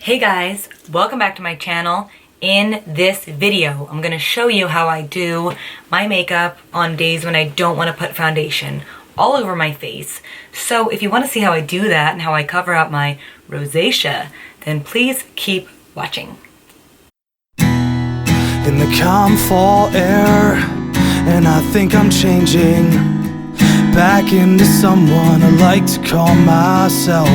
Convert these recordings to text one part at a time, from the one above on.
Hey guys, welcome back to my channel. In this video, I'm gonna show you how I do my makeup on days when I don't want to put foundation all over my face. So if you want to see how I do that and how I cover up my rosacea, then please keep watching. In the calm fall air, and I think I'm changing back into someone I like to call myself.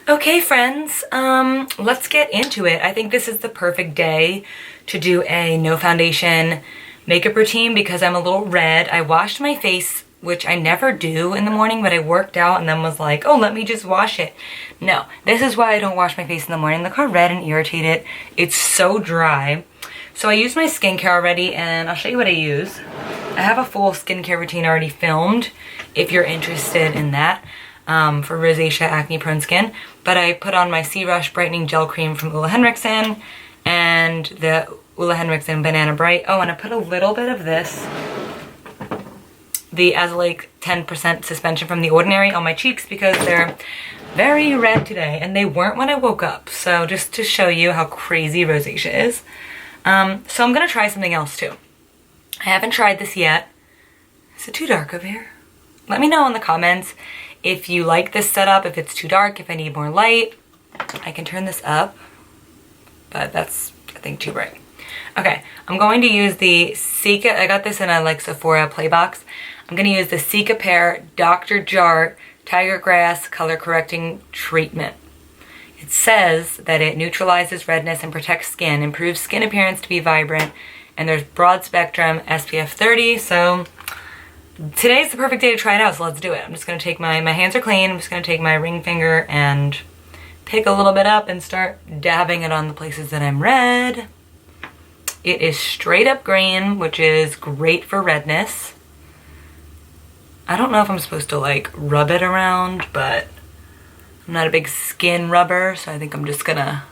Okay friends, let's get into it. I think this is the perfect day to do a no foundation makeup routine because I'm a little red. I washed my face, which I never do in the morning, but I worked out and then was like, oh, let me just wash it. No, this is why I don't wash my face in the morning. Look how red and irritated. It's so dry. So I used my skincare already and I'll show you what I use. I have a full skincare routine already filmed if you're interested in that. For rosacea, acne prone skin, but I put on my C-Rush Brightening Gel Cream from Ole Henriksen and the Ole Henriksen Banana Bright. Oh, and I put a little bit of this, the Azelaic 10% suspension from The Ordinary on my cheeks because they're very red today, and they weren't when I woke up, so just to show you how crazy rosacea is. So I'm gonna try something else too. I haven't tried this yet. Is it too dark over here? Let me know in the comments if you like this setup, if it's too dark, if I need more light. I can turn this up, but that's, I think, too bright. Okay, I'm going to use the Cica, I got this in a like Sephora play box. I'm gonna use the Cica Pear Dr. Jart Tiger Grass Color Correcting Treatment. It says that it neutralizes redness and protects skin, improves skin appearance to be vibrant, and there's broad spectrum SPF 30, so today's the perfect day to try it out, so let's do it. I'm just going to take my hands are clean, I'm just going to take my ring finger and pick a little bit up and start dabbing it on the places that I'm red. It is straight up green, which is great for redness. I don't know if I'm supposed to like rub it around, but I'm not a big skin rubber, so I think I'm just going to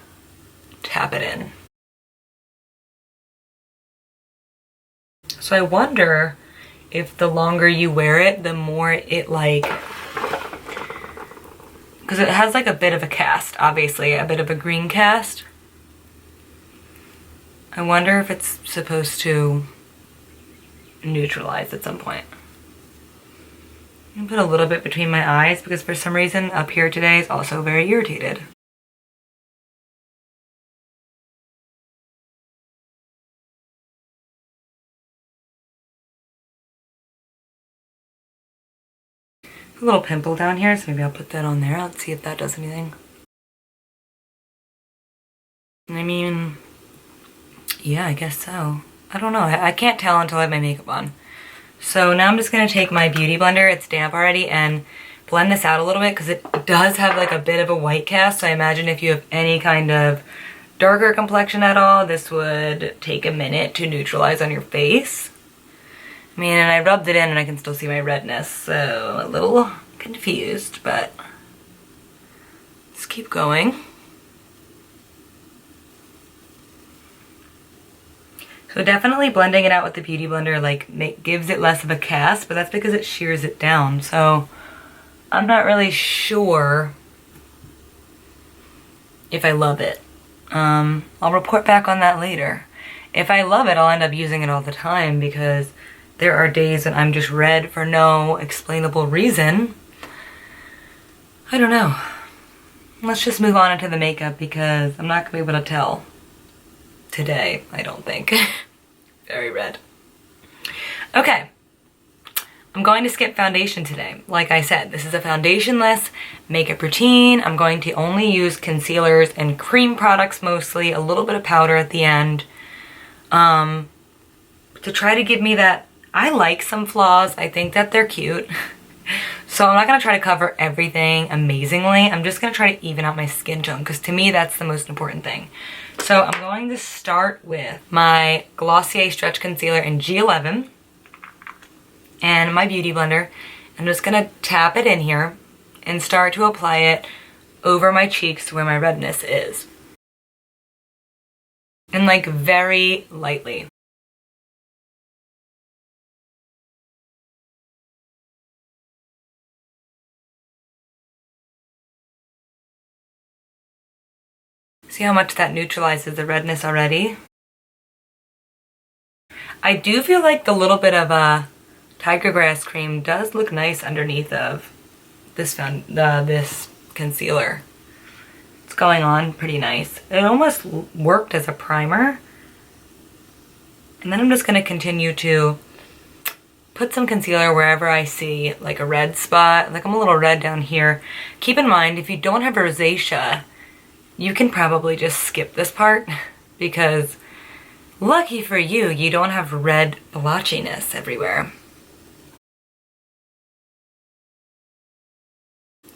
tap it in. So I wonder if the longer you wear it, the more it like, because it has like a bit of a cast, obviously, a bit of a green cast. I wonder if it's supposed to neutralize at some point. I'm gonna put a little bit between my eyes because for some reason up here today is also very irritated. A little pimple down here, so maybe I'll put that on there. Let's see if that does anything. I mean, yeah, I guess so. I don't know. I can't tell until I have my makeup on. So now I'm just going to take my beauty blender, it's damp already, and blend this out a little bit because it does have like a bit of a white cast. So I imagine if you have any kind of darker complexion at all, this would take a minute to neutralize on your face. I mean, and I rubbed it in and I can still see my redness, so a little confused, but let's keep going. So definitely blending it out with the Beauty Blender like gives it less of a cast, but that's because it shears it down. So I'm not really sure if I love it. I'll report back on that later. If I love it, I'll end up using it all the time because there are days when I'm just red for no explainable reason. I don't know. Let's just move on into the makeup because I'm not gonna be able to tell today, I don't think. Very red. Okay. I'm going to skip foundation today. Like I said, this is a foundationless makeup routine. I'm going to only use concealers and cream products mostly, a little bit of powder at the end, to try to give me that. I like some flaws. I think that they're cute. So I'm not going to try to cover everything amazingly. I'm just going to try to even out my skin tone because to me that's the most important thing. So I'm going to start with my Glossier Stretch Concealer in G11 and my Beauty Blender. I'm just going to tap it in here and start to apply it over my cheeks where my redness is. And like very lightly. See how much that neutralizes the redness already? I do feel like the little bit of a tiger grass cream does look nice underneath of this this concealer. It's going on pretty nice. It almost worked as a primer. And then I'm just going to continue to put some concealer wherever I see like a red spot. Like I'm a little red down here. Keep in mind, if you don't have rosacea, you can probably just skip this part because lucky for you, you don't have red blotchiness everywhere.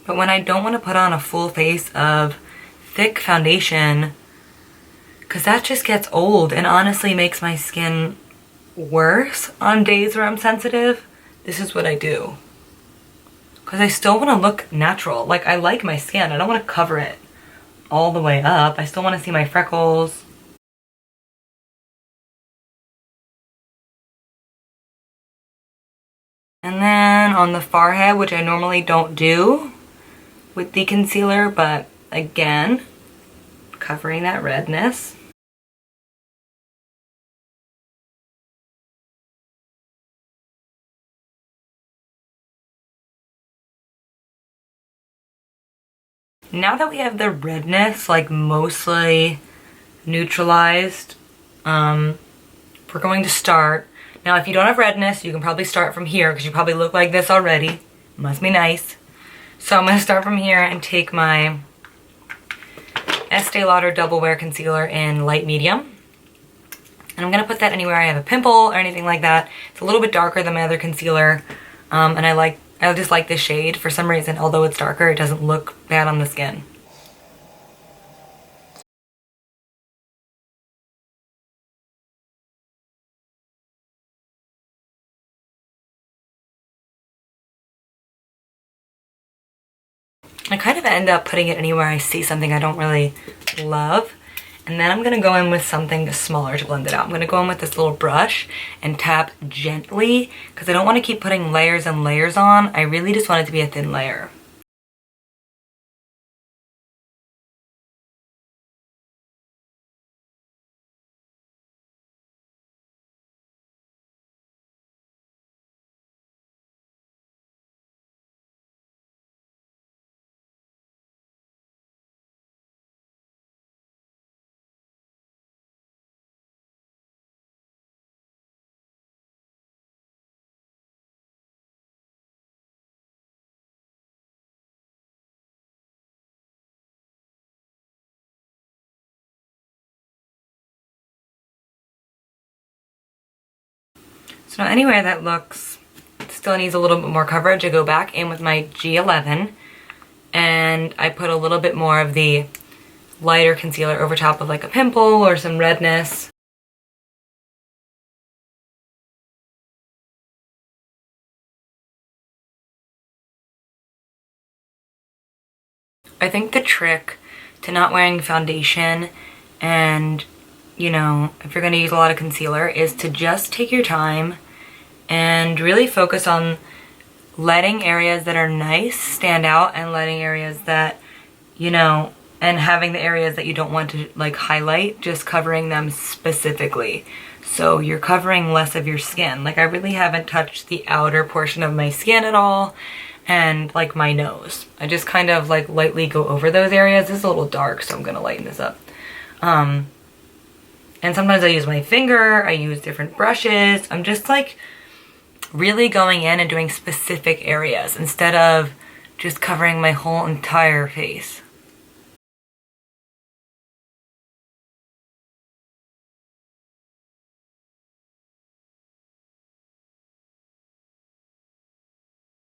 But when I don't want to put on a full face of thick foundation, because that just gets old and honestly makes my skin worse on days where I'm sensitive, this is what I do. Because I still want to look natural. Like, I like my skin. I don't want to cover it all the way up. I still want to see my freckles. And then on the forehead, which I normally don't do with the concealer, but again, covering that redness. Now that we have the redness like mostly neutralized, we're going to start. Now if you don't have redness, you can probably start from here because you probably look like this already. Must be nice. So I'm going to start from here and take my Estee Lauder Double Wear Concealer in light medium. And I'm going to put that anywhere I have a pimple or anything like that. It's a little bit darker than my other concealer. And I just like this shade for some reason. Although it's darker, it doesn't look bad on the skin. I kind of end up putting it anywhere I see something I don't really love. And then I'm going to go in with something smaller to blend it out. I'm going to go in with this little brush and tap gently because I don't want to keep putting layers and layers on. I really just want it to be a thin layer. So anywhere that looks still needs a little bit more coverage, I go back in with my G11 and I put a little bit more of the lighter concealer over top of like a pimple or some redness. I think the trick to not wearing foundation and, you know, if you're going to use a lot of concealer is to just take your time and really focus on letting areas that are nice stand out and letting areas that, you know, and having the areas that you don't want to like highlight, just covering them specifically. So you're covering less of your skin. Like I really haven't touched the outer portion of my skin at all and like my nose. I just kind of like lightly go over those areas. This is a little dark, so I'm gonna lighten this up. And sometimes I use my finger, I use different brushes. I'm just like really going in and doing specific areas instead of just covering my whole entire face.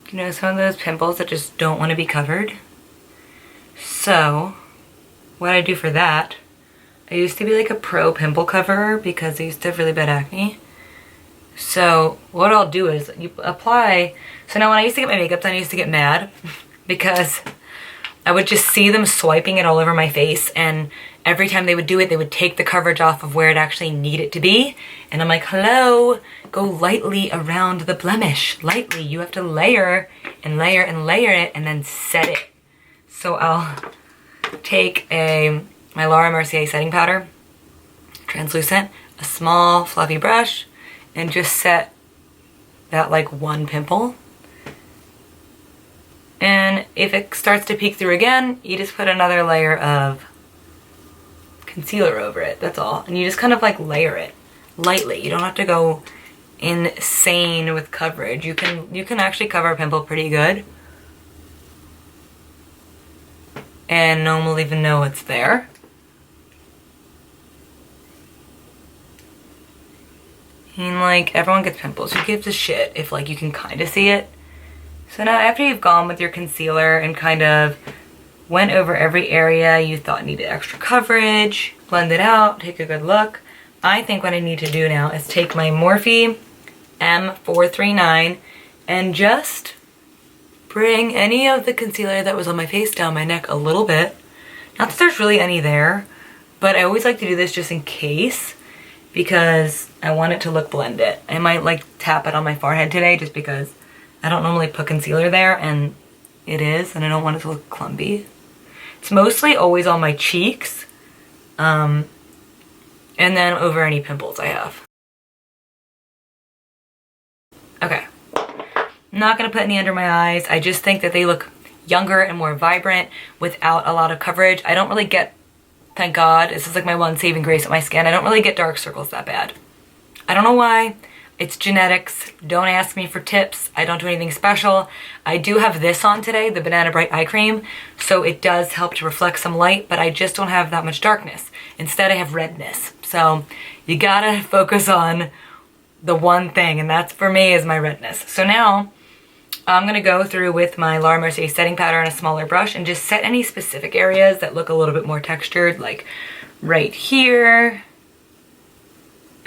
You know, some of those pimples that just don't want to be covered. So what I do for that, I used to be like a pro pimple coverer because I used to have really bad acne. So what I'll do is you apply, so now when I used to get my makeup done, I used to get mad because I would just see them swiping it all over my face, and every time they would do it, they would take the coverage off of where it actually needed to be. And I'm like, hello, go lightly around the blemish. Lightly, you have to layer and layer and layer it and then set it. So I'll take a my Laura Mercier setting powder, translucent, a small fluffy brush, and just set that like one pimple. And if it starts to peek through again, you just put another layer of concealer over it, that's all. And you just kind of like layer it lightly. You don't have to go insane with coverage. You can actually cover a pimple pretty good. And no one will even know it's there. I mean, like, everyone gets pimples. Who gives a shit if, like, you can kind of see it? So now after you've gone with your concealer and kind of went over every area you thought needed extra coverage, blend it out, take a good look, I think what I need to do now is take my Morphe M439 and just bring any of the concealer that was on my face down my neck a little bit. Not that there's really any there, but I always like to do this just in case, because I want it to look blended. I might like tap it on my forehead today just because I don't normally put concealer there, and it is, and I don't want it to look clumpy. It's mostly always on my cheeks, and then over any pimples I have. Okay. I'm not going to put any under my eyes. I just think that they look younger and more vibrant without a lot of coverage. I don't really get, thank God, this is like my one saving grace with my skin, I don't really get dark circles that bad. I don't know why. It's genetics. Don't ask me for tips. I don't do anything special. I do have this on today, the Banana Bright Eye Cream, so it does help to reflect some light, but I just don't have that much darkness. Instead, I have redness. So you gotta focus on the one thing, and that's for me is my redness. So now I'm gonna go through with my Laura Mercier setting powder and a smaller brush and just set any specific areas that look a little bit more textured, like right here.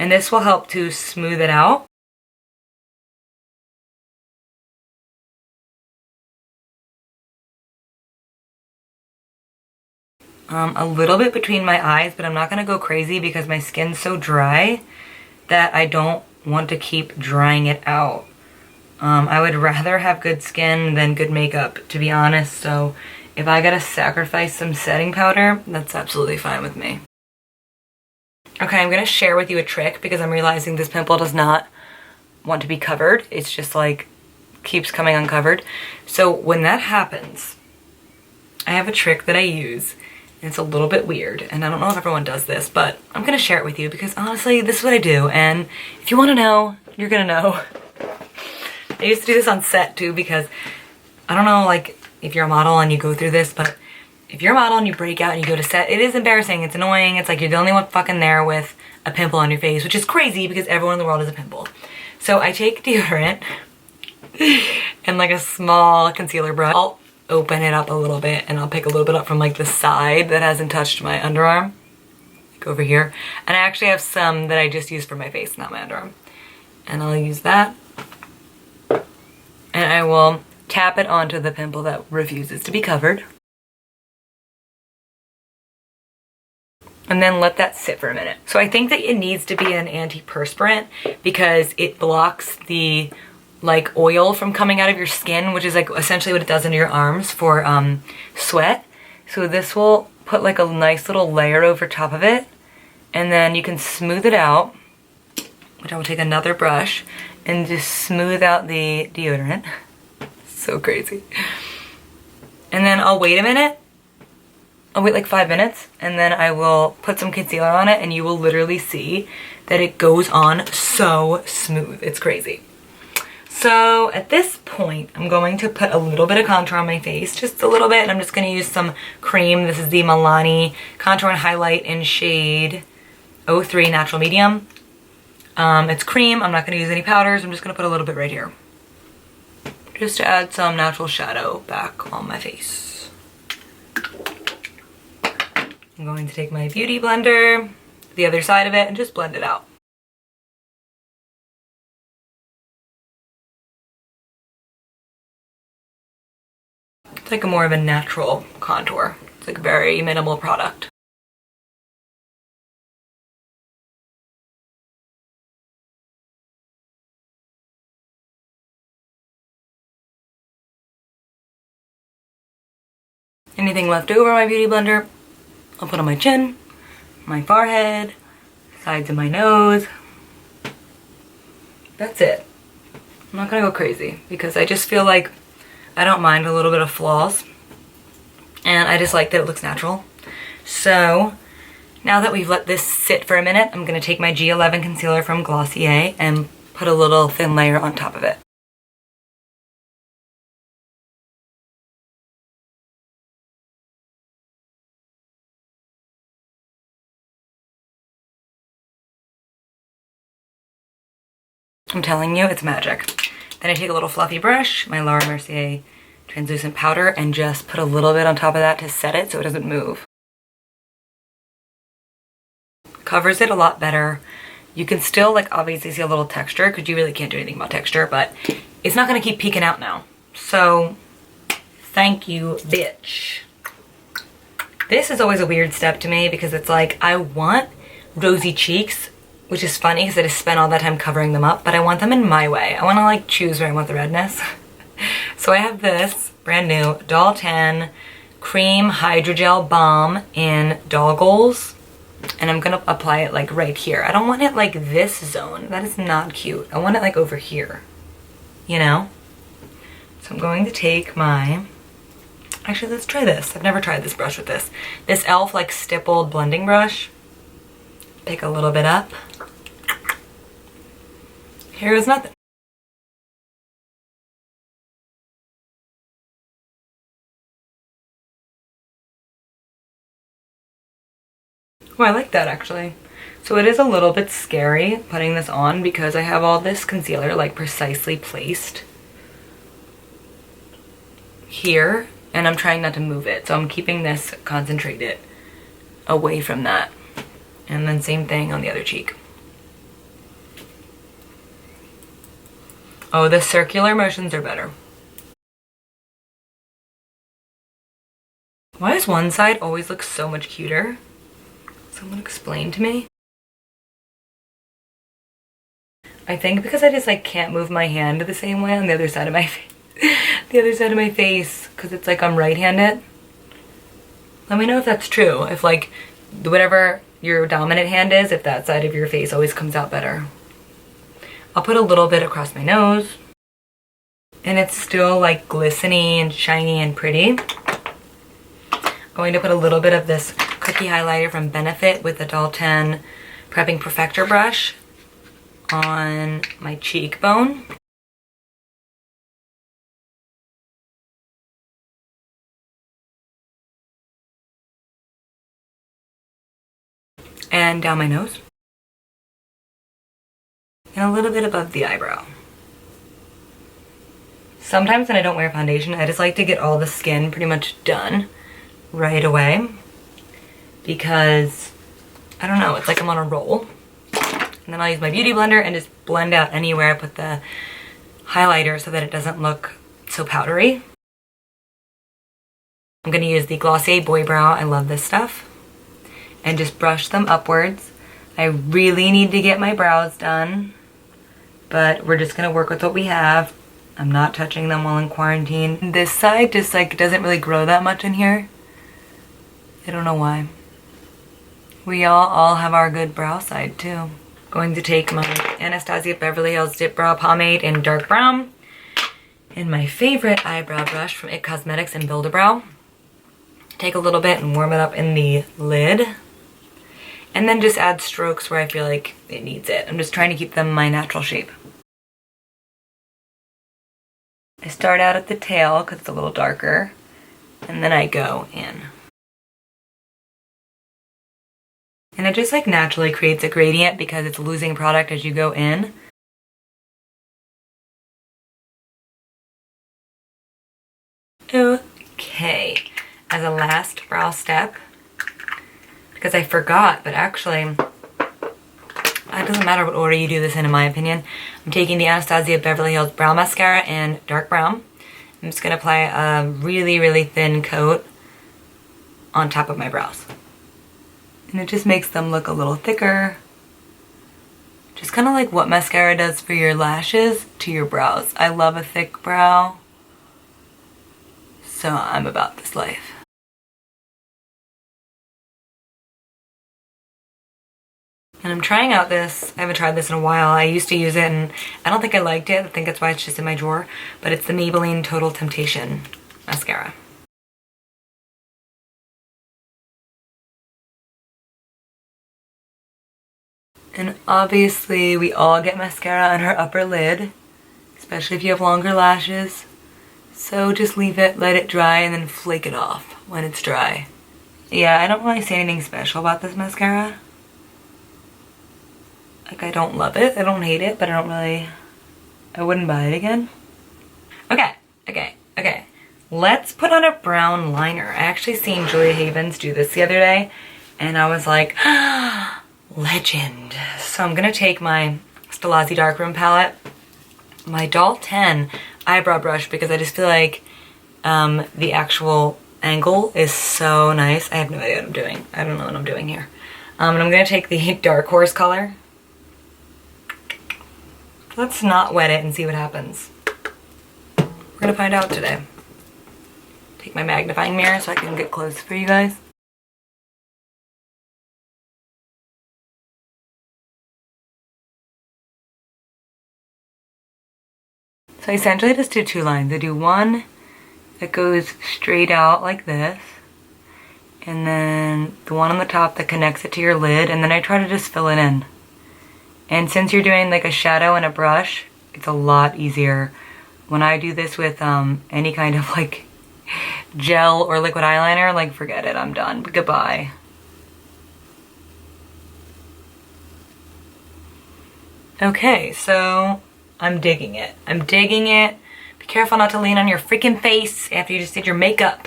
And this will help to smooth it out. A little bit between my eyes, but I'm not gonna go crazy because my skin's so dry that I don't want to keep drying it out. I would rather have good skin than good makeup, to be honest, so if I gotta sacrifice some setting powder, that's absolutely fine with me. Okay, I'm gonna share with you a trick because I'm realizing this pimple does not want to be covered. It's just like, keeps coming uncovered. So when that happens, I have a trick that I use. It's a little bit weird, and I don't know if everyone does this, but I'm gonna share it with you because honestly, this is what I do, and if you wanna know, you're gonna know. I used to do this on set too because I don't know, like, if you're a model and you go through this, but if you're a model and you break out and you go to set, it is embarrassing, it's annoying, it's like you're the only one fucking there with a pimple on your face, which is crazy because everyone in the world has a pimple. So I take deodorant and like a small concealer brush. I'll open it up a little bit and I'll pick a little bit up from like the side that hasn't touched my underarm, like over here. And I actually have some that I just use for my face, not my underarm. And I'll use that. And I will tap it onto the pimple that refuses to be covered. And then let that sit for a minute. So I think that it needs to be an antiperspirant because it blocks the like oil from coming out of your skin, which is like essentially what it does under your arms for sweat. So this will put like a nice little layer over top of it, and then you can smooth it out, which I will take another brush and just smooth out the deodorant. So crazy. And then I'll wait a minute. I'll wait like 5 minutes, and then I will put some concealer on it, and you will literally see that it goes on so smooth. It's crazy. So at this point, I'm going to put a little bit of contour on my face, just a little bit, and I'm just going to use some cream. This is the Milani Contour and Highlight in shade 03 Natural Medium. It's cream. I'm not going to use any powders. I'm just going to put a little bit right here, just to add some natural shadow back on my face. I'm going to take my beauty blender, the other side of it, and just blend it out. It's like a more of a natural contour. It's like a very minimal product. Anything left over my beauty blender, I'll put on my chin, my forehead, sides of my nose. That's it. I'm not gonna go crazy because I just feel like I don't mind a little bit of flaws, and I just like that it looks natural. So now that we've let this sit for a minute, I'm gonna take my G11 concealer from Glossier and put a little thin layer on top of it. I'm telling you, it's magic. Then I take a little fluffy brush, my Laura Mercier translucent powder, and just put a little bit on top of that to set it so it doesn't move. Covers it a lot better. You can still like obviously see a little texture because you really can't do anything about texture, but it's not gonna keep peeking out now. So thank you, bitch. This is always a weird step to me because it's like I want rosy cheeks, which is funny because I just spent all that time covering them up, but I want them in my way. I want to like choose where I want the redness. So I have this brand new Doll 10 Cream Hydrogel Balm in Doggles, and I'm gonna apply it like right here. I don't want it like this zone. That is not cute. I want it like over here, you know? So I'm going to take my, actually let's try this. I've never tried this brush with this. This e.l.f. like stippled blending brush. Pick a little bit up. Here is nothing. Oh, I like that actually. So it is a little bit scary putting this on because I have all this concealer like precisely placed here, and I'm trying not to move it. So I'm keeping this concentrated away from that. And then same thing on the other cheek. Oh, the circular motions are better. Why does one side always look so much cuter? Someone explain to me. I think because I just like can't move my hand the same way on the other side of my face. The other side of my face, because it's like I'm right-handed. Let me know if that's true. If like whatever your dominant hand is, if that side of your face always comes out better. I'll put a little bit across my nose, and it's still like glistening and shiny and pretty. I'm going to put a little bit of this cookie highlighter from Benefit with the Doll 10 Prepping Perfector brush on my cheekbone. And down my nose. And a little bit above the eyebrow. Sometimes when I don't wear foundation, I just like to get all the skin pretty much done right away. Because, I don't know, it's like I'm on a roll. And then I'll use my beauty blender and just blend out anywhere I put the highlighter so that it doesn't look so powdery. I'm going to use the Glossier Boy Brow. I love this stuff. And just brush them upwards. I really need to get my brows done, but we're just gonna work with what we have. I'm not touching them while in quarantine. This side just like doesn't really grow that much in here. I don't know why. We all have our good brow side too. Going to take my Anastasia Beverly Hills Dip Brow Pomade in dark brown and my favorite eyebrow brush from IT Cosmetics in Build-A-Brow. Take a little bit and warm it up in the lid. And then just add strokes where I feel like it needs it. I'm just trying to keep them my natural shape. I start out at the tail because it's a little darker, and then I go in. And it just like naturally creates a gradient because it's losing product as you go in. Okay, as a last brow step, because I forgot, but actually, it doesn't matter what order you do this in my opinion. I'm taking the Anastasia Beverly Hills Brow Mascara in dark brown. I'm just going to apply a really, really thin coat on top of my brows. And it just makes them look a little thicker. Just kind of like what mascara does for your lashes to your brows. I love a thick brow. So I'm about this life. And I'm trying out this, I haven't tried this in a while. I used to use it and I don't think I liked it. I think that's why it's just in my drawer. But it's the Maybelline Total Temptation mascara. And obviously we all get mascara on our upper lid, especially if you have longer lashes. So just leave it, let it dry, and then flake it off when it's dry. Yeah, I don't really say anything special about this mascara. Like, I don't love it, I don't hate it, but I wouldn't buy it again. Okay. Let's put on a brown liner. I actually seen Julia Havens do this the other day, and I was like, legend. So I'm gonna take my Stellazzi Darkroom palette, my Doll 10 eyebrow brush, because I just feel like the actual angle is so nice. I have no idea what I'm doing. I don't know what I'm doing here. And I'm gonna take the Dark Horse color. Let's not wet it and see what happens. We're gonna find out today. Take my magnifying mirror so I can get close for you guys. So I essentially just do two lines. I do one that goes straight out like this, and then the one on the top that connects it to your lid, and then I try to just fill it in. And since you're doing like a shadow and a brush, it's a lot easier. When I do this with any kind of like gel or liquid eyeliner, like forget it, I'm done. Goodbye. Okay, so I'm digging it. I'm digging it. Be careful not to lean on your freaking face after you just did your makeup.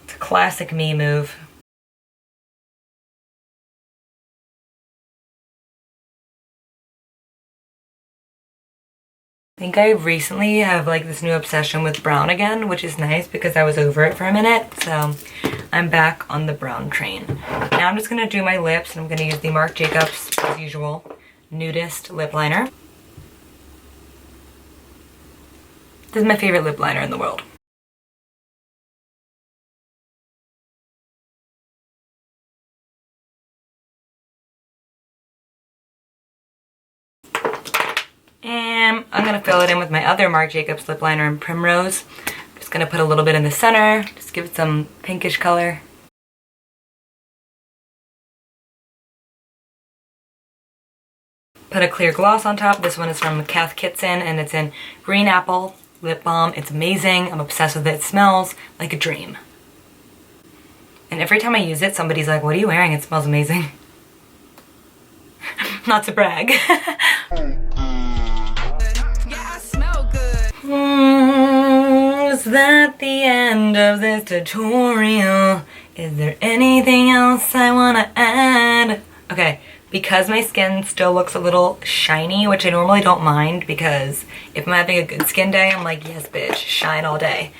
It's a classic me move. I think I recently have like this new obsession with brown again, which is nice because I was over it for a minute. So I'm back on the brown train. Now I'm just gonna do my lips, and I'm gonna use the Marc Jacobs, as usual, Nudist lip liner. This is my favorite lip liner in the world. And I'm gonna fill it in with my other Marc Jacobs lip liner in Primrose. I'm just gonna put a little bit in the center, just give it some pinkish color. Put a clear gloss on top. This one is from Cath Kidston, and it's in Green Apple Lip Balm. It's amazing. I'm obsessed with it. It smells like a dream. And every time I use it, somebody's like, what are you wearing? It smells amazing. Not to brag. Is that the end of this tutorial? Is there anything else I want to add? Okay, because my skin still looks a little shiny, which I normally don't mind, because if I'm having a good skin day, I'm like, yes bitch, shine all day.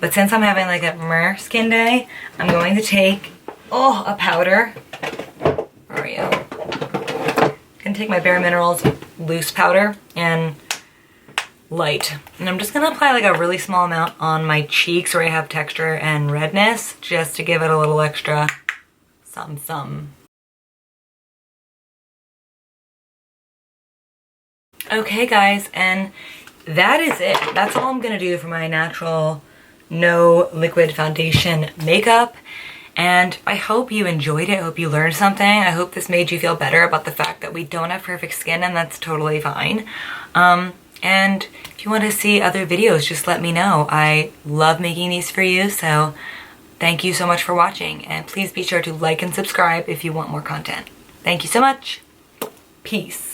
But since I'm having like a meh skin day, I'm going to take, a powder. Where are you? I'm gonna take my Bare Minerals loose powder and light. And I'm just gonna apply like a really small amount on my cheeks where I have texture and redness, just to give it a little extra something. Okay guys, and that is it. That's all I'm gonna do for my natural no liquid foundation makeup. And I hope you enjoyed it. I hope you learned something. I hope this made you feel better about the fact that we don't have perfect skin, and that's totally fine. And if you want to see other videos, just let me know. I love making these for you, so thank you so much for watching. And please be sure to like and subscribe if you want more content. Thank you so much. Peace.